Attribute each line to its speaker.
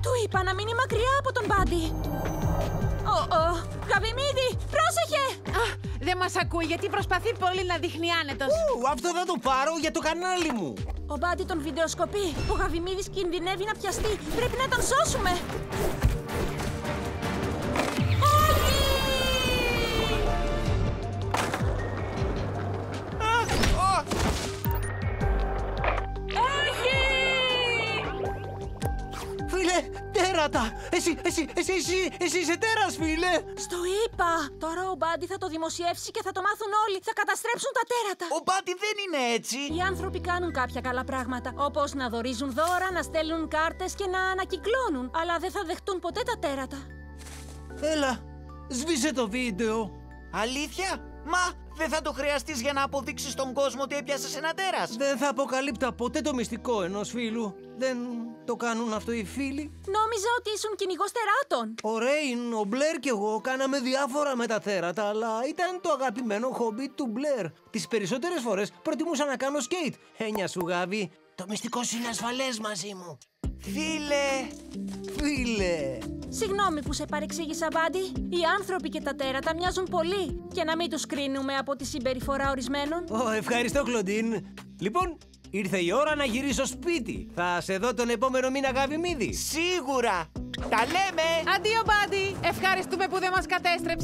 Speaker 1: Του είπα να μείνει μακριά από τον Μπάντι. Γαβιμίδη, πρόσεχε!
Speaker 2: Δεν μας ακούει γιατί προσπαθεί πολύ να δείχνει άνετος.
Speaker 3: Αυτό θα το πάρω για το κανάλι μου.
Speaker 1: Ο Μπάντι τον βιντεοσκοπεί. Ο Γαβιμίδης κινδυνεύει να πιαστεί. Πρέπει να τον σώσουμε.
Speaker 3: Φίλε, τέρατα! Εσύ είσαι τέρας, φίλε!
Speaker 1: Στο είπα! Τώρα ο Μπάντι θα το δημοσιεύσει και θα το μάθουν όλοι. Θα καταστρέψουν τα τέρατα.
Speaker 4: Ο Μπάντι δεν είναι έτσι.
Speaker 1: Οι άνθρωποι κάνουν κάποια καλά πράγματα. Όπως να δωρίζουν δώρα, να στέλνουν κάρτες και να ανακυκλώνουν. Αλλά δεν θα δεχτούν ποτέ τα τέρατα.
Speaker 3: Έλα, σβήσε το βίντεο.
Speaker 4: Αλήθεια? Μα δεν θα το χρειαστείς για να αποδείξεις στον κόσμο ότι έπιασες ένα τέρας.
Speaker 3: Δεν θα αποκαλύπτα ποτέ το μυστικό ενός φίλου. Δεν το κάνουν αυτό οι φίλοι.
Speaker 1: Νόμιζα ότι ήσουν κυνηγός τεράτων.
Speaker 3: Ο Ρέιν, ο Μπλερ και εγώ κάναμε διάφορα με τα τέρατα, αλλά ήταν το αγαπημένο χόμπι του Μπλερ. Τις περισσότερες φορές προτιμούσα να κάνω σκέιτ. Έννοια σου, Γάβη. Το μυστικό σου είναι ασφαλές μαζί μου. Φίλε.
Speaker 1: Συγγνώμη που σε παρεξήγησα, Μπάντι. Οι άνθρωποι και τα τέρατα μοιάζουν πολύ. Και να μην τους κρίνουμε από τη συμπεριφορά ορισμένων.
Speaker 3: Ευχαριστώ, Κλοντίν. Λοιπόν, ήρθε η ώρα να γυρίσω σπίτι. Θα σε δω τον επόμενο μήνα, Γαβιμίδη.
Speaker 4: Σίγουρα! Τα λέμε!
Speaker 2: Αντίο, Μπάντι! Ευχαριστούμε που δεν μας κατέστρεψες.